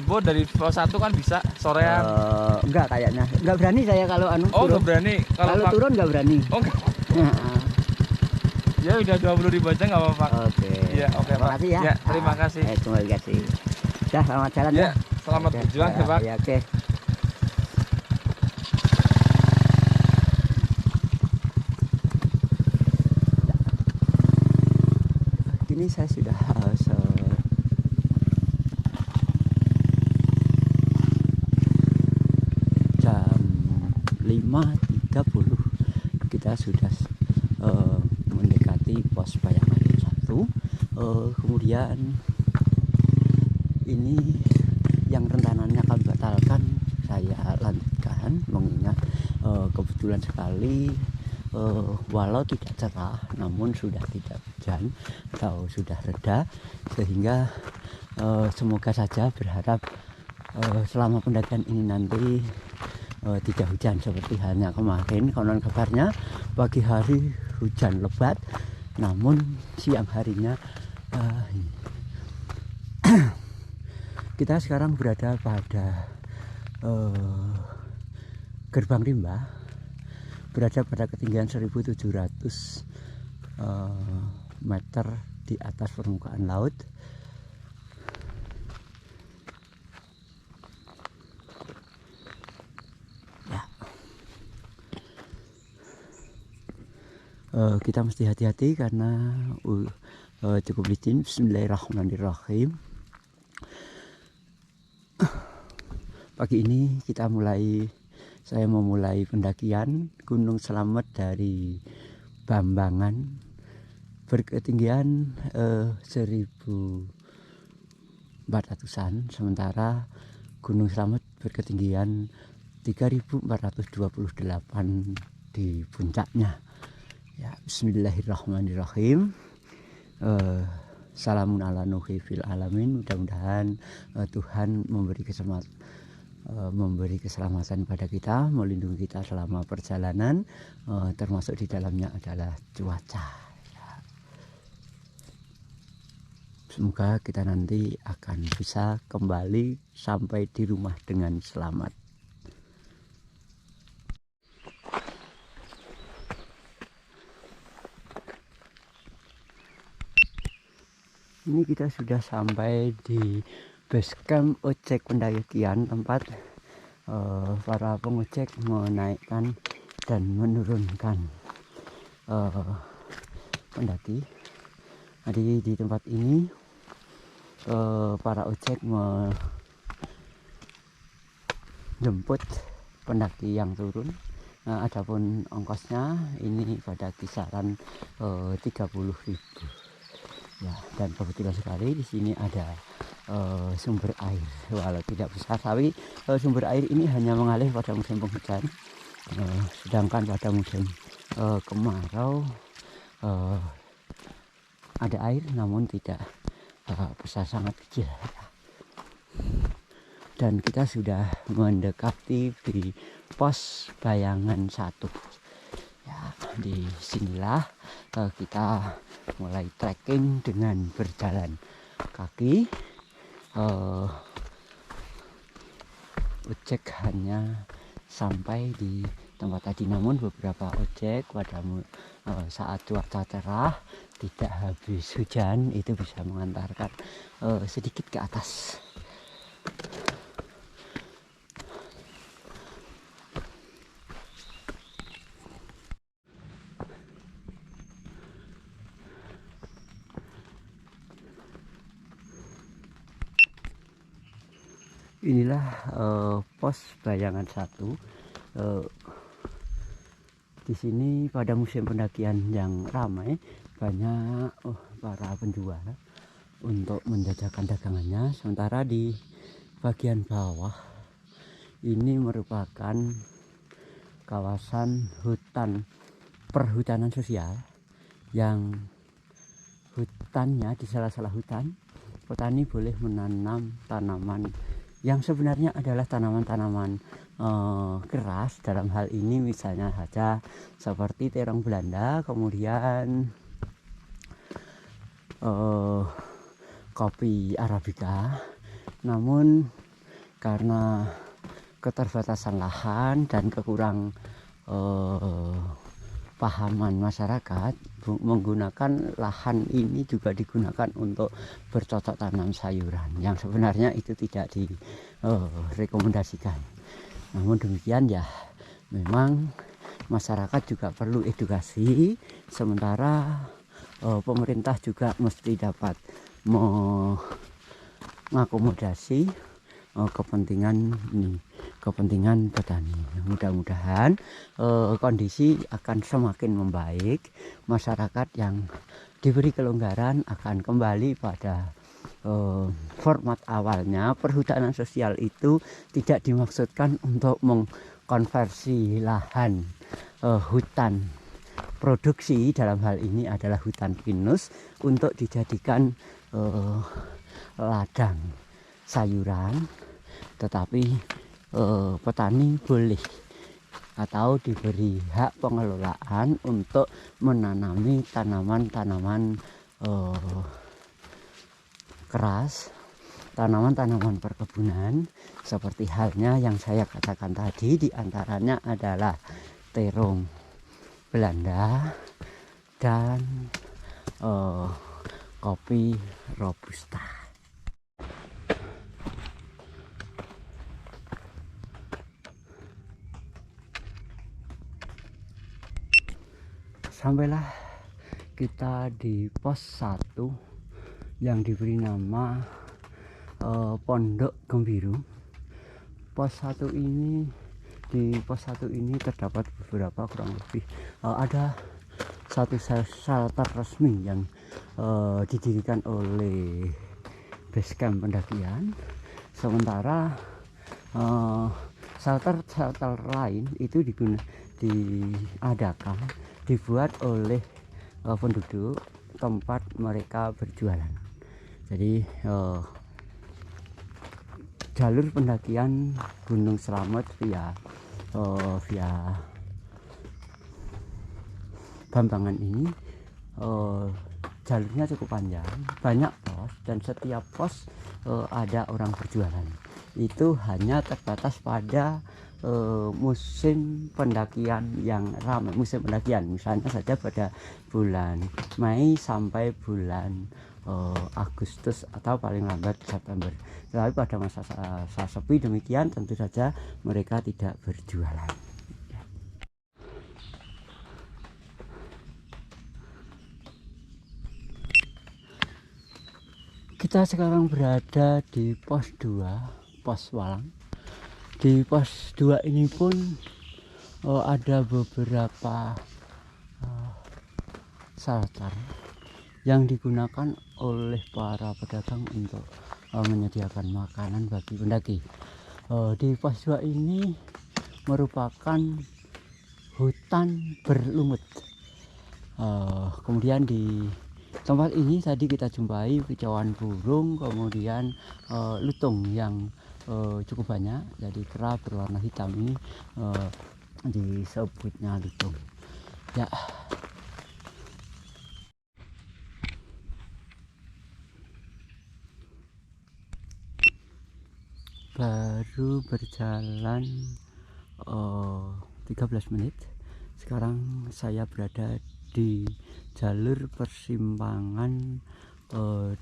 jemput dari pos 1 kan bisa sorean. Enggak kayaknya. Enggak berani saya kalau Oh, turun. enggak berani. Kalau turun enggak berani. Oh, enggak. Ya udah 20.000 aja nggak apa-apa. Oke. Ya, oke Pak. Makasih ya. Ya, terima kasih. Terima kasih. Dah, selamat jalan ya. Selamat berjuang ya Pak. Ya, oke. Kini saya sudah jam 5.30. Kita sudah mendekati pos Bayangan 1. Kemudian ini yang rencananya akan batalkan saya lanjutkan, mengingat kebetulan sekali walau tidak cerah namun sudah tidak hujan atau sudah reda, sehingga semoga saja berharap selama pendakian ini nanti tidak hujan seperti halnya kemarin. Konon kabarnya pagi hari hujan lebat, namun siang harinya kita sekarang berada pada Gerbang Rimba, berada pada ketinggian 1700 meter di atas permukaan laut. Ya. Kita mesti hati-hati karena cukup licin. Bismillahirrahmanirrahim. Pagi ini saya memulai pendakian Gunung Slamet dari Bambangan berketinggian 1400-an, sementara Gunung Slamet berketinggian 3428 di puncaknya. Ya, bismillahirrahmanirrahim. Salamun ala nuhi fil alamin. Mudah-mudahan Tuhan memberi keselamatan pada kita, melindungi kita selama perjalanan, termasuk di dalamnya adalah cuaca. Ya. Semoga kita nanti akan bisa kembali sampai di rumah dengan selamat. Ini kita sudah sampai di base camp ojek pendakian, tempat para pengojek menaikkan dan menurunkan pendaki. Jadi di tempat ini para ojek menjemput pendaki yang turun. Nah, adapun ongkosnya ini pada kisaran 30.000. Ya, dan kebetulan sekali di sini ada sumber air, walau tidak besar, tapi sumber air ini hanya mengalir pada musim penghujan, sedangkan pada musim kemarau ada air namun tidak besar, sangat kecil. Dan kita sudah mendekati di pos Bayangan 1. Ya, di sinilah kita mulai trekking dengan berjalan kaki. Ojek hanya sampai di tempat tadi, namun beberapa ojek pada saat cuaca cerah tidak habis hujan itu bisa mengantarkan sedikit ke atas. Inilah pos Bayangan 1. Di sini pada musim pendakian yang ramai, banyak para penjual untuk menjajakan dagangannya. Sementara di bagian bawah ini merupakan kawasan hutan perhutanan sosial, yang hutannya di sela-sela hutan petani boleh menanam tanaman yang sebenarnya adalah tanaman-tanaman keras. Dalam hal ini misalnya saja seperti terong Belanda, kemudian kopi Arabica. Namun karena keterbatasan lahan dan kekurang pahaman masyarakat menggunakan lahan ini juga digunakan untuk bercocok tanam sayuran yang sebenarnya itu tidak direkomendasikan. Namun demikian ya, memang masyarakat juga perlu edukasi, sementara pemerintah juga mesti dapat mengakomodasi kepentingan petani. Mudah-mudahan kondisi akan semakin membaik, masyarakat yang diberi kelonggaran akan kembali pada format awalnya. Perhutanan sosial itu tidak dimaksudkan untuk mengkonversi lahan hutan produksi, dalam hal ini adalah hutan pinus, untuk dijadikan ladang sayuran, tetapi petani boleh atau diberi hak pengelolaan untuk menanami tanaman-tanaman keras, tanaman-tanaman perkebunan, seperti halnya yang saya katakan tadi, diantaranya adalah terong Belanda dan kopi robusta. Sampailah kita di pos 1 yang diberi nama Pondok Gembiru. Di pos 1 ini terdapat beberapa, kurang lebih ada satu shelter resmi yang didirikan oleh Basecamp pendakian, sementara shelter lain itu dibuat oleh penduduk tempat mereka berjualan. Jadi jalur pendakian Gunung Slamet via Bambangan ini jalurnya cukup panjang, banyak pos, dan setiap pos ada orang berjualan. Itu hanya terbatas pada musim pendakian yang ramai, musim pendakian misalnya saja pada bulan Mei sampai bulan Agustus atau paling lambat September. Tetapi pada masa sepi demikian tentu saja mereka tidak berjualan. Kita sekarang berada di pos 2, pos Walang. Di pos 2 ini pun ada beberapa shelter yang digunakan oleh para pedagang untuk menyediakan makanan bagi pendaki. Di pos 2 ini merupakan hutan berlumut. Kemudian di tempat ini tadi kita jumpai kicauan burung, kemudian lutung yang cukup banyak. Jadi kera berwarna hitam ini disebutnya lutung. Ya. Baru berjalan 13 menit. Sekarang saya berada di jalur persimpangan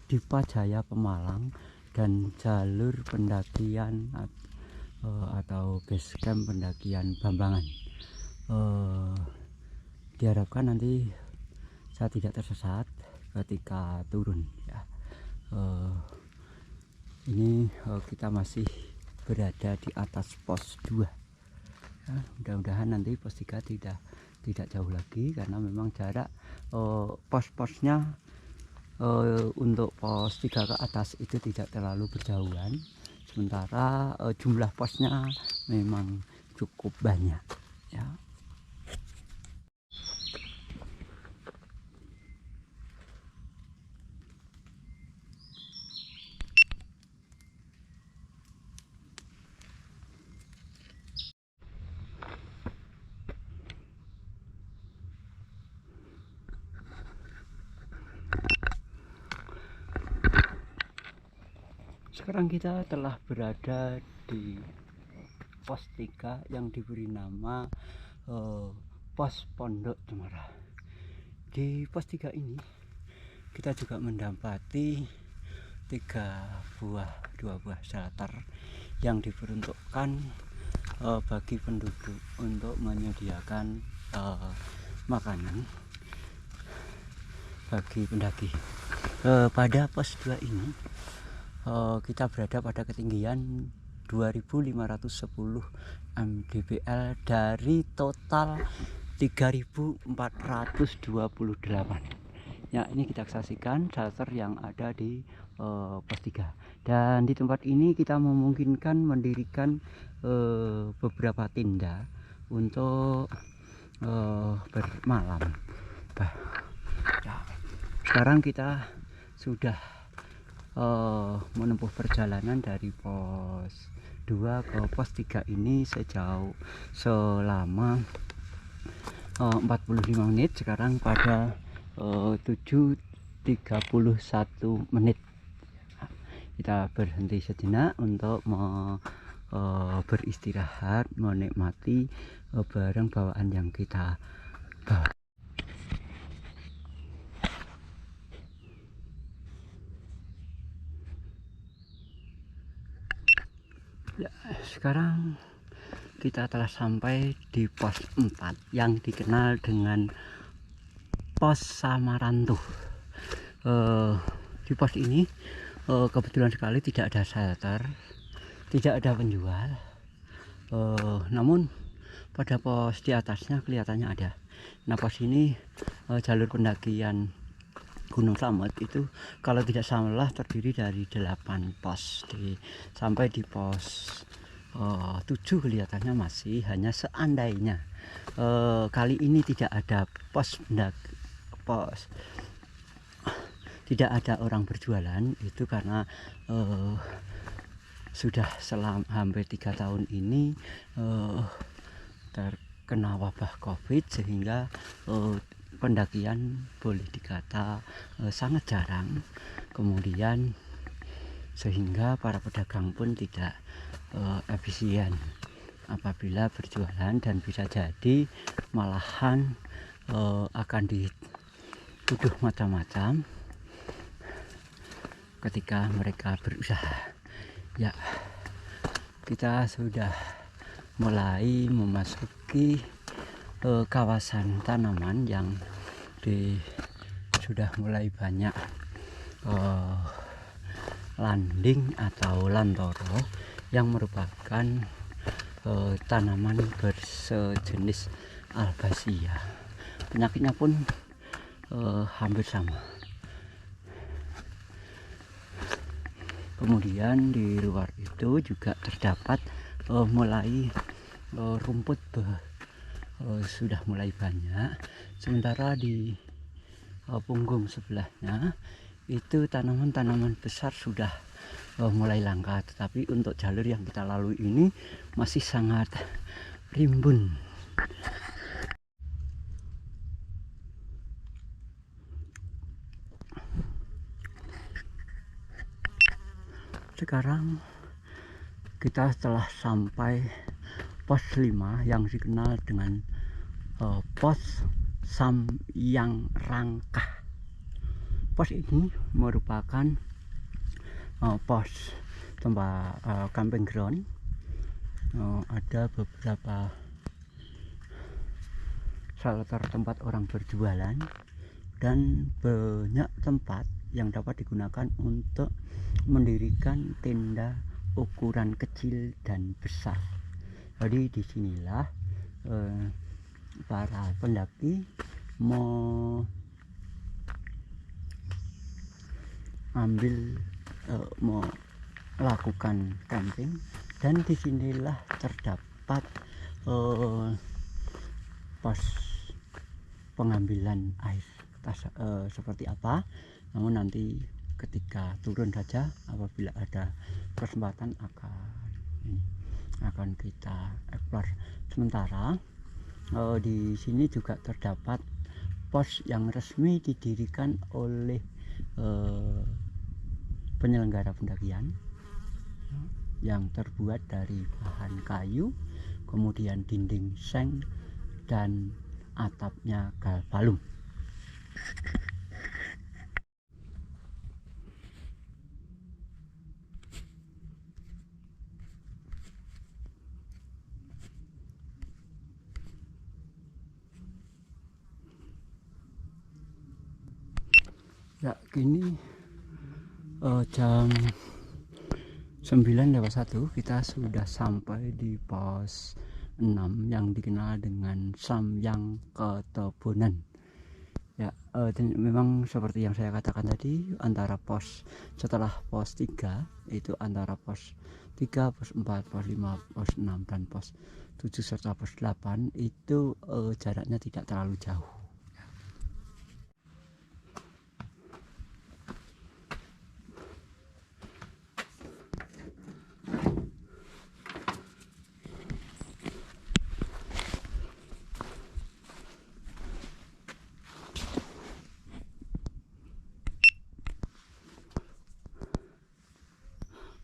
Dipajaya Pemalang dan jalur pendakian atau base camp pendakian Bambangan. Diharapkan nanti saya tidak tersesat ketika turun ya. Ini kita masih berada di atas pos 2 ya, mudah-mudahan nanti pos 3 tidak jauh lagi, karena memang jarak pos-posnya untuk pos 3 ke atas itu tidak terlalu berjauhan, sementara jumlah posnya memang cukup banyak ya. Sekarang kita telah berada di pos 3 yang diberi nama pos Pondok Cemara. Di pos 3 ini kita juga mendapati 2 buah shelter yang diperuntukkan bagi penduduk untuk menyediakan makanan bagi pendaki. Pada pos 2 ini kita berada pada ketinggian 2510 mdpl dari total 3428. Ya, ini kita saksikan shelter yang ada di pos 3. Dan di tempat ini kita memungkinkan mendirikan beberapa tenda untuk bermalam. Ya, sekarang kita sudah menempuh perjalanan dari pos 2 ke pos 3 ini selama 45 menit. Sekarang pada 7:31 menit. Kita berhenti sejenak untuk beristirahat, menikmati barang bawaan yang kita bawa. Ya, sekarang kita telah sampai di pos 4 yang dikenal dengan pos Samarantuh. Di pos ini kebetulan sekali tidak ada shelter, tidak ada penjual, namun pada pos di atasnya kelihatannya ada. Nah, pos ini jalur pendakian Gunung Slamet itu kalau tidak salah terdiri dari 8 pos. Sampai di pos 7 kelihatannya masih hanya seandainya kali ini tidak ada tidak ada orang berjualan, itu karena sudah selama hampir 3 tahun ini terkena wabah COVID, sehingga pendakian boleh dikata sangat jarang. Kemudian sehingga para pedagang pun tidak efisien apabila berjualan, dan bisa jadi malahan akan dituduh macam-macam ketika mereka berusaha. Ya, kita sudah mulai memasuki kawasan tanaman yang sudah mulai banyak landing atau lantoro yang merupakan tanaman bersejenis albasia. Penyakitnya pun hampir sama. Kemudian di luar itu juga terdapat mulai rumput sudah mulai banyak, sementara di punggung sebelahnya itu tanaman-tanaman besar sudah mulai langka, tetapi untuk jalur yang kita lalui ini masih sangat rimbun. Sekarang kita telah sampai pos 5 yang dikenal dengan pos Samyang Rangkah. Pos ini merupakan pos tempat camping ground. Ada beberapa shelter tempat orang berjualan, dan banyak tempat yang dapat digunakan untuk mendirikan tenda ukuran kecil dan besar. Jadi disinilah para pendaki melakukan camping, dan disinilah terdapat pos pengambilan air seperti apa. Namun nanti ketika turun saja, apabila ada kesempatan akan kita explore. Sementara di sini juga terdapat pos yang resmi didirikan oleh penyelenggara pendakian. yang terbuat dari bahan kayu, kemudian dinding seng dan atapnya galvalum. Ya, kini jam 9:01 kita sudah sampai di pos 6 yang dikenal dengan Samyang Ketebonan. Ya, memang seperti yang saya katakan tadi, antara setelah pos 3 itu antara pos 3, pos 4, pos 5, pos 6 dan pos 7 serta pos 8 itu jaraknya tidak terlalu jauh.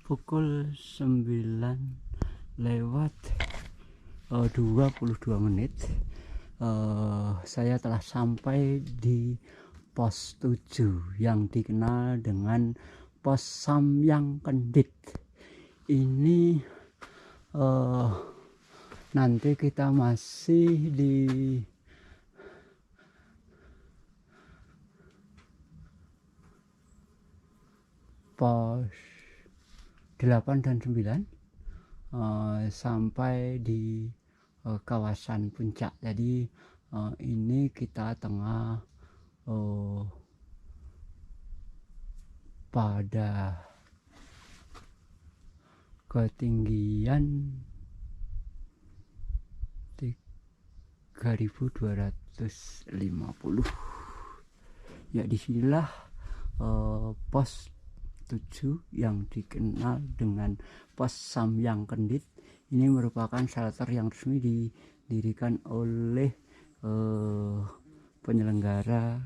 Pukul 9:22 saya telah sampai di pos 7 yang dikenal dengan pos Samyang Kendit. Ini nanti kita masih di pos 8 dan 9 sampai di kawasan puncak. Jadi ini kita tengah pada ketinggian 3250. Ya, disinilah pos 7 yang dikenal dengan pos Samyang Kendit. Ini merupakan shelter yang resmi didirikan oleh penyelenggara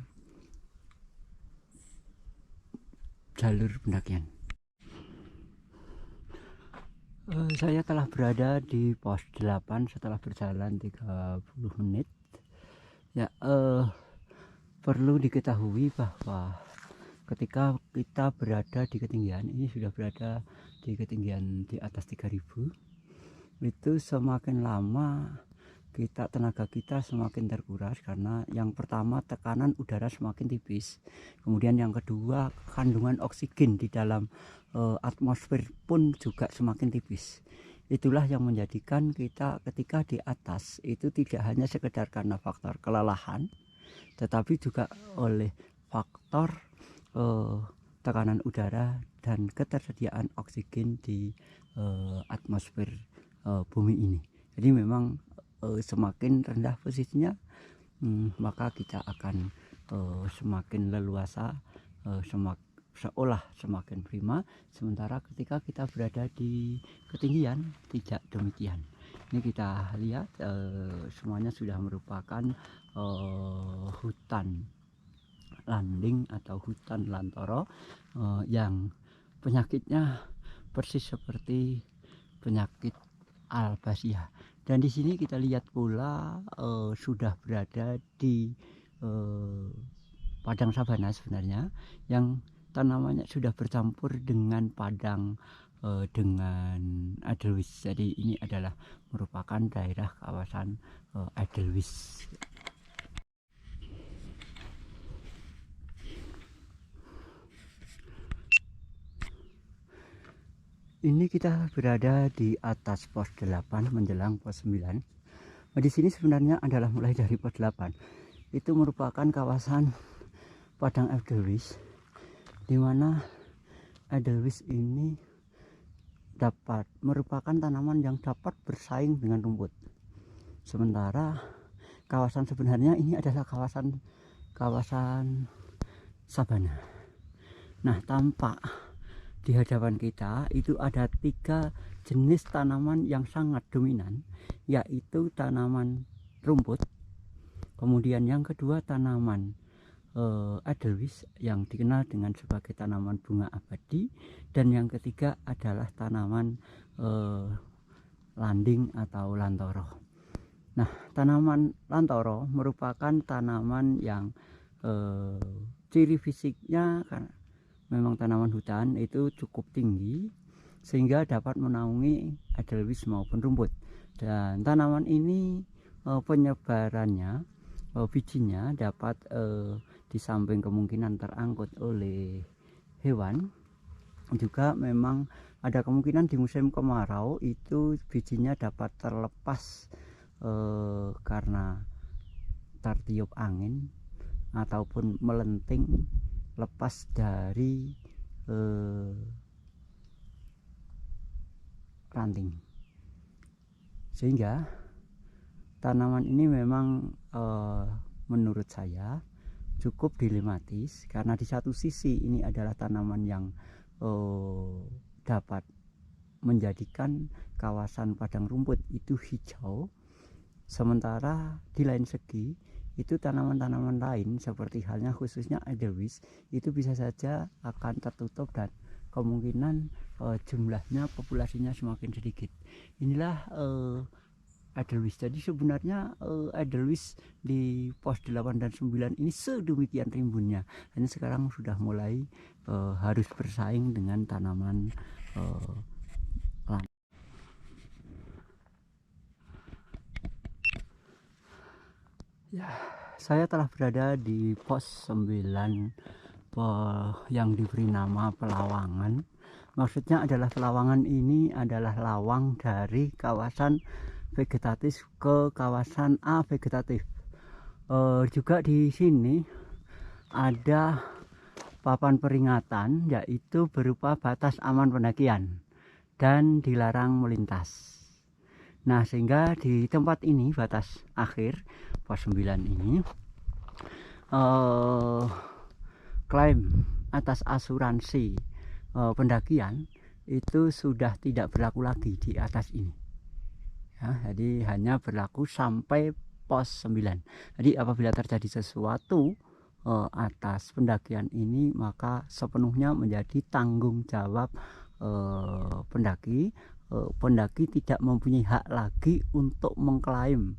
jalur pendakian. Saya telah berada di pos 8 setelah berjalan 30 menit. Ya, perlu diketahui bahwa ketika kita berada di ketinggian ini, sudah berada di ketinggian di atas 3000, itu semakin lama tenaga kita semakin terkuras, karena yang pertama tekanan udara semakin tipis, kemudian yang kedua kandungan oksigen di dalam atmosfer pun juga semakin tipis. Itulah yang menjadikan kita ketika di atas itu tidak hanya sekedar karena faktor kelelahan, tetapi juga oleh faktor tekanan udara dan ketersediaan oksigen di atmosfer bumi ini. Jadi memang semakin rendah posisinya, maka kita akan semakin leluasa, seolah semakin prima. Sementara ketika kita berada di ketinggian tidak demikian. Ini kita lihat semuanya sudah merupakan hutan landing atau hutan lantoro yang penyakitnya persis seperti penyakit albasia. Dan di sini kita lihat pula sudah berada di padang sabana sebenarnya, yang tanamannya sudah bercampur dengan padang dengan Edelweiss. Jadi ini adalah merupakan daerah kawasan Edelweiss. Ini kita berada di atas pos 8 menjelang pos 9. Di sini sebenarnya adalah mulai dari pos 8. Itu merupakan kawasan padang Edelweiss, di mana Edelweiss ini merupakan tanaman yang dapat bersaing dengan rumput. Sementara kawasan sebenarnya ini adalah kawasan sabana. Nah, tampak di hadapan kita itu ada 3 jenis tanaman yang sangat dominan, yaitu tanaman rumput, kemudian yang kedua tanaman Edelweiss yang dikenal dengan sebagai tanaman bunga abadi, dan yang ketiga adalah tanaman landing atau lantoro. Nah, tanaman lantoro merupakan tanaman yang ciri fisiknya karena memang tanaman hutan itu cukup tinggi sehingga dapat menaungi edelweiss maupun rumput. Dan tanaman ini penyebarannya, bijinya dapat di samping kemungkinan terangkut oleh hewan, juga memang ada kemungkinan di musim kemarau itu bijinya dapat terlepas karena tertiup angin ataupun melenting lepas dari ranting, sehingga tanaman ini memang menurut saya cukup dilematis karena di satu sisi ini adalah tanaman yang dapat menjadikan kawasan padang rumput itu hijau, sementara di lain segi itu tanaman-tanaman lain seperti halnya khususnya edelweiss itu bisa saja akan tertutup dan kemungkinan jumlahnya, populasinya semakin sedikit. Inilah edelweiss. Jadi sebenarnya edelweiss di pos 8 dan 9 ini sedemikian rimbunnya. Hanya sekarang sudah mulai harus bersaing dengan tanaman lain. Ya, saya telah berada di pos 9 yang diberi nama Pelawangan. Maksudnya adalah Pelawangan ini adalah lawang dari kawasan vegetatif ke kawasan avegetatif. Juga di sini ada papan peringatan, yaitu berupa batas aman pendakian dan dilarang melintas. Nah, sehingga di tempat ini, batas akhir pos 9 ini, klaim atas asuransi pendakian itu sudah tidak berlaku lagi di atas ini. Ya, jadi hanya berlaku sampai pos 9. Jadi apabila terjadi sesuatu atas pendakian ini, maka sepenuhnya menjadi tanggung jawab pendaki. Pendaki tidak mempunyai hak lagi untuk mengklaim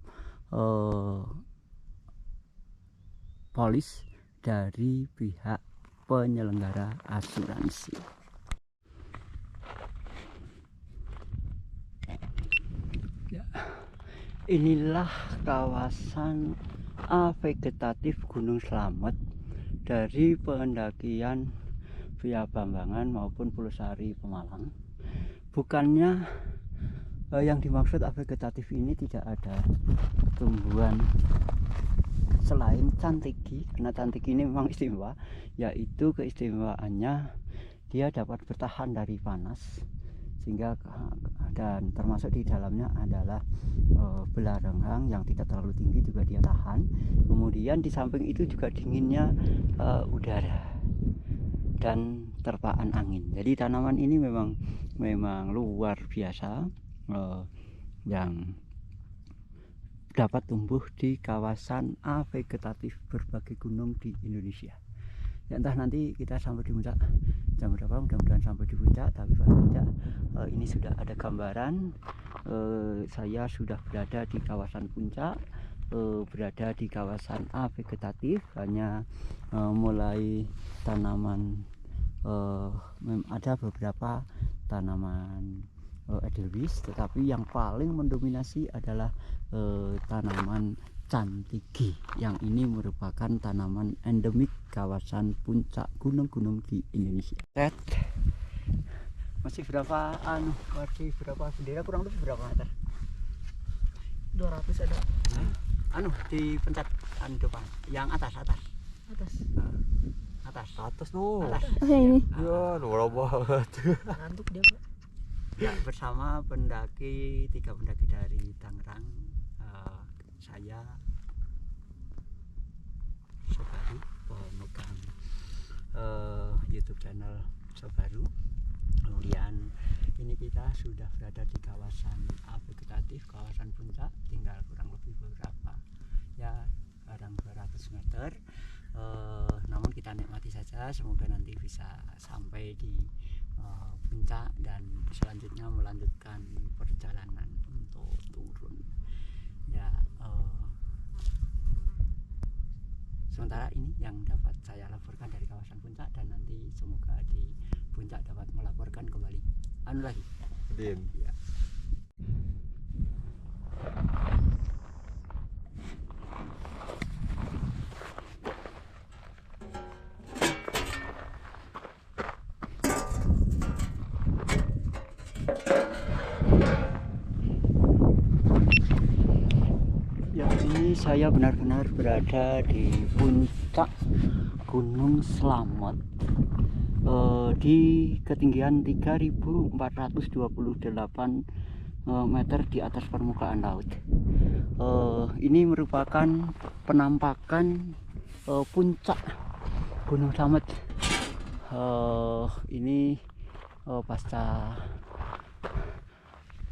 polis dari pihak penyelenggara asuransi. Ya, inilah kawasan avegetatif Gunung Slamet dari pendakian via Bambangan maupun Pulau Sari Pemalang. Bukannya yang dimaksud avegetatif ini tidak ada tumbuhan selain cantiki, karena cantiki ini memang istimewa, yaitu keistimewaannya dia dapat bertahan dari panas, sehingga dan termasuk di dalamnya adalah belarang yang tidak terlalu tinggi juga dia tahan. Kemudian di samping itu juga dinginnya udara dan terpaan angin. Jadi tanaman ini memang luar biasa yang dapat tumbuh di kawasan avegetatif berbagai gunung di Indonesia. Ya, entah nanti kita sampai di puncak jam berapa, mudah-mudahan sampai di puncak. Tapi paling tidak ini sudah ada gambaran saya sudah berada di kawasan puncak, berada di kawasan avegetatif. Hanya mulai tanaman, ada beberapa tanaman edelweiss, tetapi yang paling mendominasi adalah tanaman cantiki, yang ini merupakan tanaman endemik kawasan puncak gunung-gunung di Indonesia. Masih berapa bendera, kurang lebih berapa meter? 200 ada. Di pencet depan yang atas Atas. tuh. Oh, yang ini. Ya, luar banget. Ngantuk dia, Pak. Ya, bersama pendaki, 3 pendaki dari Tangerang, saya Sobaru, pemegang YouTube channel Sobaru. Kemudian ini kita sudah berada di kawasan avegetatif, kawasan puncak, tinggal kurang lebih beberapa, ya, kadang 200 meter. saja, semoga nanti bisa sampai di puncak dan selanjutnya melanjutkan perjalanan untuk turun ya. Sementara ini yang dapat saya laporkan dari kawasan puncak, dan nanti semoga di puncak dapat melaporkan kembali lagi. Din. Ya. Ya, ini saya benar-benar berada di puncak Gunung Slamet di ketinggian 3.428 meter di atas permukaan laut. Ini merupakan penampakan puncak Gunung Slamet ini pasca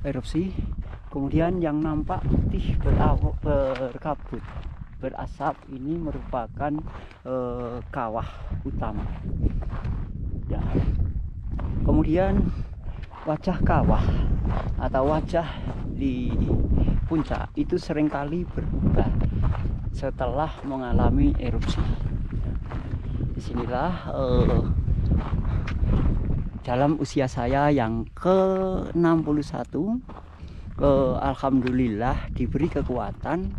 erupsi. Kemudian yang nampak putih berkabut berasap ini merupakan kawah utama ya. Kemudian wajah kawah atau wajah di puncak itu seringkali berubah setelah mengalami erupsi. Disinilah dalam usia saya yang ke-61 alhamdulillah diberi kekuatan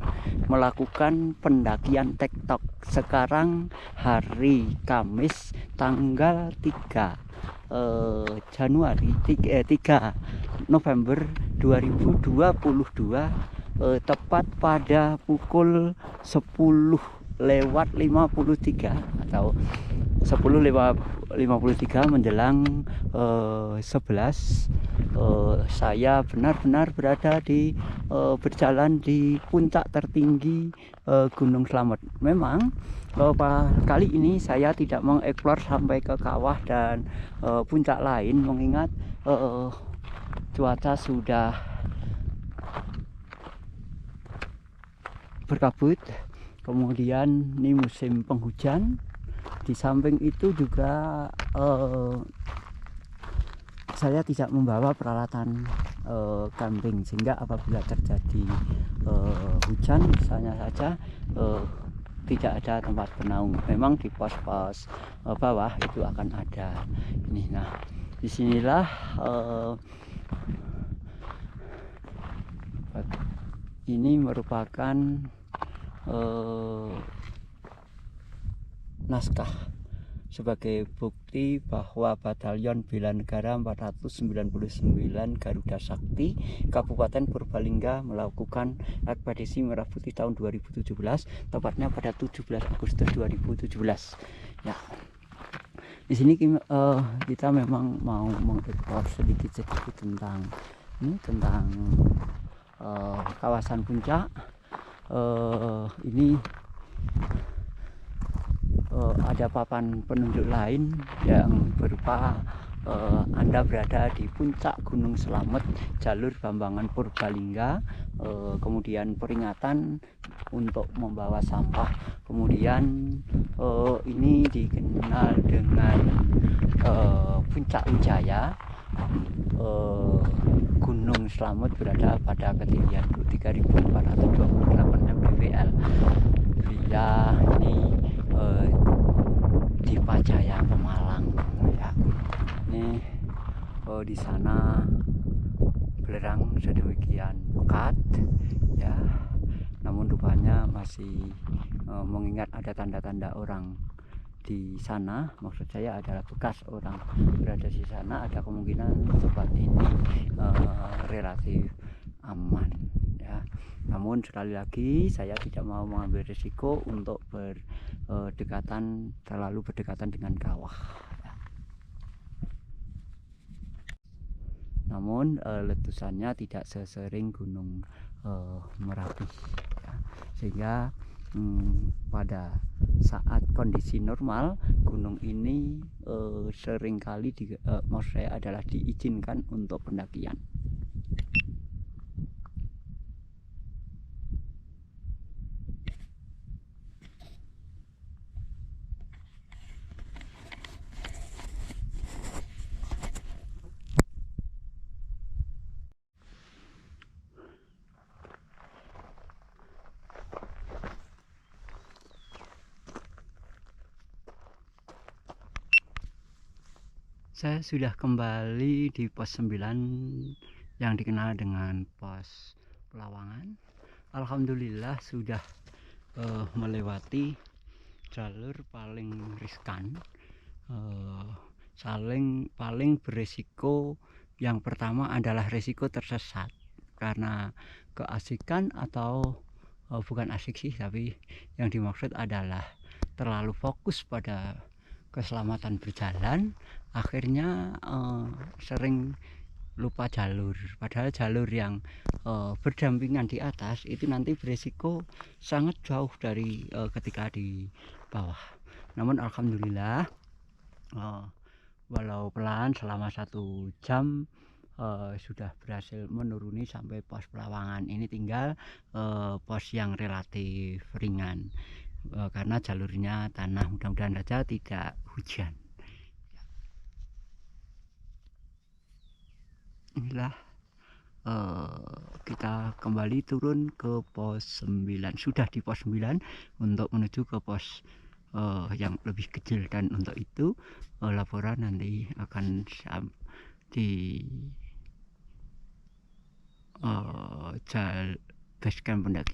melakukan pendakian tektok. Sekarang hari Kamis tanggal 3 November 2022 tepat pada pukul 10:53 atau 10:53 menjelang 11, saya benar-benar berada di berjalan di puncak tertinggi Gunung Slamet. Memang kali ini saya tidak mengeksplor sampai ke kawah dan puncak lain, mengingat cuaca sudah berkabut, kemudian ini musim penghujan. Di samping itu juga saya tidak membawa peralatan camping, sehingga apabila terjadi hujan misalnya saja tidak ada tempat bernaung. Memang di pos-pos bawah itu akan ada ini. Nah, disinilah ini merupakan naskah sebagai bukti bahwa Batalion Bela Negara 499 Garuda Sakti Kabupaten Purbalingga melakukan ekspedisi Merah Putih tahun 2017, tepatnya pada 17 Agustus 2017 ya. Di sini kita memang mau mengeksplor sedikit tentang kawasan puncak. Ini ada papan penunjuk lain yang berupa Anda berada di puncak Gunung Slamet, jalur Bambangan Purbalingga, kemudian peringatan untuk membawa sampah, kemudian ini dikenal dengan Puncak Wijaya. Gunung Slamet berada pada ketinggian 3.428 mdpl. Bila ini di Pacaya Pemalang ya. Ini di sana belerang sedemikian pekat ya, namun rupanya masih mengingat ada tanda-tanda orang di sana. Maksud saya adalah bekas orang berada di sana. Ada kemungkinan tempat ini relatif aman ya. Namun sekali lagi saya tidak mau mengambil risiko untuk terlalu berdekatan dengan kawah ya. Namun letusannya tidak sesering Gunung Merapi ya. Sehingga pada saat kondisi normal gunung ini seringkali maksud saya adalah diizinkan untuk pendakian. Saya sudah kembali di pos 9 yang dikenal dengan pos Pelawangan. Alhamdulillah sudah melewati jalur paling riskan, paling beresiko. Yang pertama adalah resiko tersesat karena keasikan atau bukan asik sih, tapi yang dimaksud adalah terlalu fokus pada keselamatan berjalan, akhirnya sering lupa jalur. Padahal jalur yang berdampingan di atas itu nanti beresiko sangat jauh dari ketika di bawah. Namun alhamdulillah walau pelan selama 1 jam sudah berhasil menuruni sampai pos Pelawangan. Ini tinggal pos yang relatif ringan karena jalurnya tanah, mudah-mudahan saja tidak hujan. Inilah kita kembali turun ke pos 9, sudah di pos 9 untuk menuju ke pos yang lebih kecil, dan untuk itu laporan nanti akan di basecamp pendaki.